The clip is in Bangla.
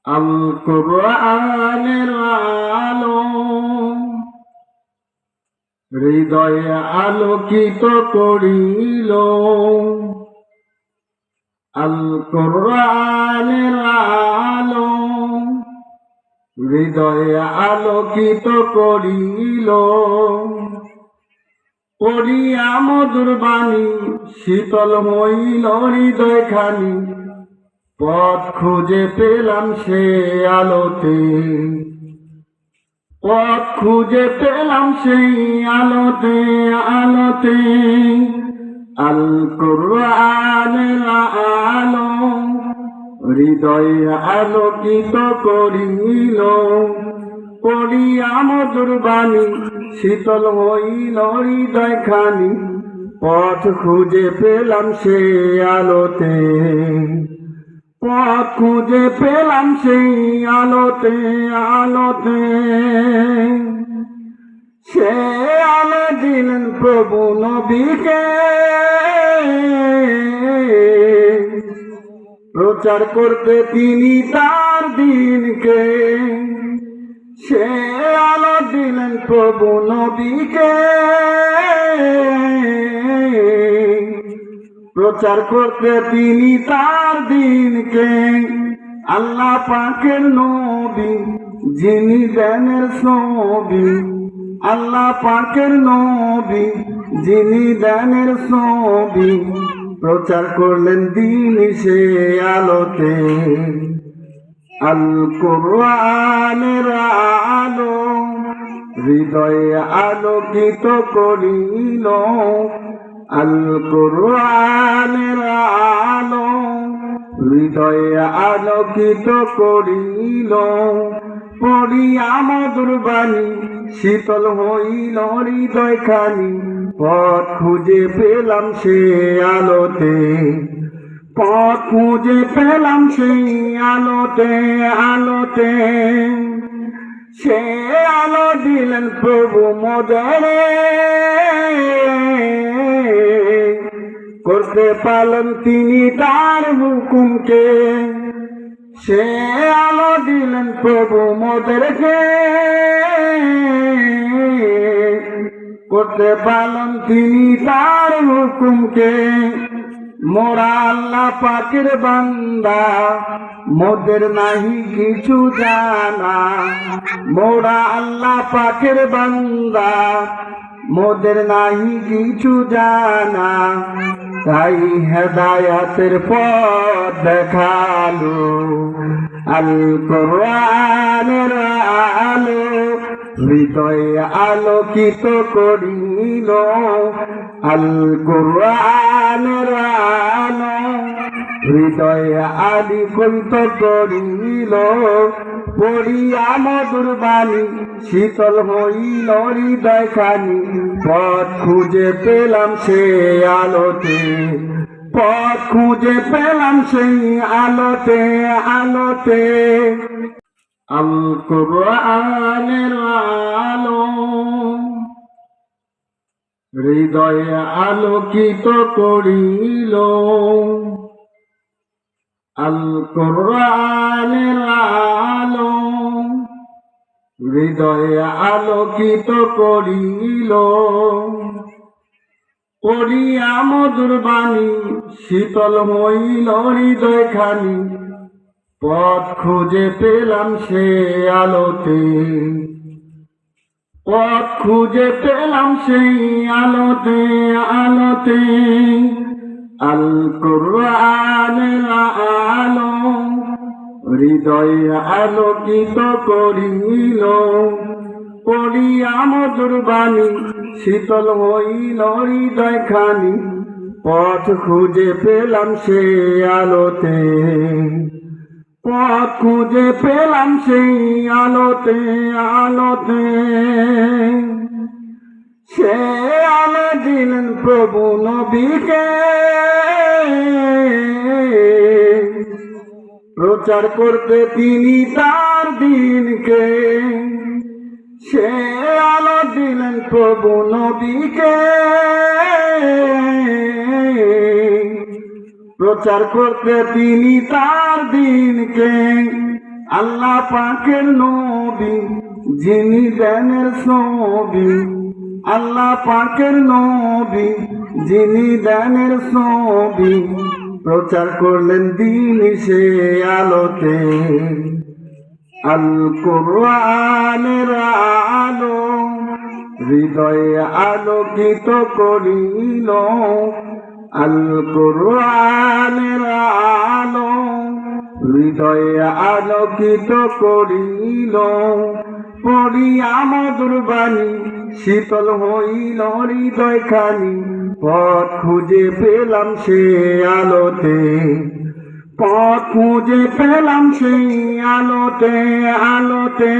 আল কোরআনের আলো হৃদয়ে আলোকিত করিল। আল কোরআনের আলো হৃদয়ে আলোকিত করিল। পড়িয়া মধুর বাণী শীতল হইল হৃদয় খানি, পথ খুঁজে পেলাম সে আলোতে। পথ খুঁজে পেলাম সেই আলোতে আলোতে। আল কোরআনের আলো হৃদয়ে আলোকিত করিল। পড়িয়া মধুর বাণী শীতল হইল হৃদয় খানি, পথ খুঁজে পেলাম সে আলোতে। পথ খুঁজে পেলাম সেই আলোতে আলোতে। সে আলো দিলেন প্রভু নবীকে, প্রচার করতে তিনি তার দিনকে। সে আলো দিলেন প্রভু নবীকে, প্রচার করতে তিনি তার দিনকে। আল্লাহ পাকের নবী যিনি জ্ঞানের ছবি, আল্লাহ পাকের নবী যিনি জ্ঞানের ছবি, প্রচার করলেন দিন সে আলোতে। আল কোরআনের আলো হৃদয়ে আলোকিত করিল। আল কোরআনের আলো হৃদয়ে আলোকিত করিল। পড়িয়া মধুর বাণী শীতল হইল হৃদয় খানি, পথ খুঁজে পেলাম সে আলোতে। পথ খুঁজে পেলাম সেই আলোতে আলোতে। সে আলো দিলেন প্রভু মোদেরে, করতে পালন তিনি তার হুকুমকে। সে আলো দিলেন প্রভু মোদেরকে, করতে পালন তিনি তার হুকুমকে। মোরা আল্লাহ পাকের বান্দা, মোদের নাহি কিছু জানা। মোরা আল্লাহ পাকের বান্দা, মোদের নাহি কিছু জানা। তাই হেদায়াতের পথ দেখালো আল কোরআনের আলো হৃদয়ে আলোকিত করিল। আল কোরআনের আলো হৃদয়ে আলোকিত করিল। পড়িয়া মধুর বাণী শীতল হইল হৃদয় খানি, পথ খুঁজে পেলাম সে আলোতে। পথ খুঁজে পেলাম সেই আলোতে আলোতে। আল কোরআনের আলো হৃদয়ে আলোকিত করিল। আল কোরআনের আলো হৃদয়ে আলোকিত করিল। পড়িয়া মধুর বাণী শীতল হইল হৃদয় খানি, পথ খুঁজে পেলাম সে আলোতে। পথ খুঁজে পেলাম সেই আলোতে আলোতে। আল কোরআনের আলো হৃদয়ে আলোকিত করিল। পড়িয়া মধুর বাণী শীতল হইল হৃদয় খানি, পথ খুঁজে পেলাম সে আলোতে। পথ খুঁজে পেলাম সেই আলোতে আলোতে। সে আলো দিলেন প্রভু নবীকে, প্রচার করতে তিনি তার দিনকে। সে আলো দিলেন প্রভু নবীকে, প্রচার করতে তিনি তার দিনকে। আল্লাহ পাকের নবী যিনি জ্ঞানের ছবি, আল্লাহ পাকের নবী যিনি জ্ঞানের ছবি, প্রচার করলেন দিন সে আলোতে। আল কোরআনের আলো হৃদয়ে আলোকিত করিল, আল কোরআনের আলো হৃদয়ে আলোকিত করিল। পড়িয়া মধুর বাণী শীতল হইল হৃদয় খানি, পথ খুঁজে পেলাম সে আলোতে, পথ খুঁজে পেলাম সেই আলোতে, আলোতে।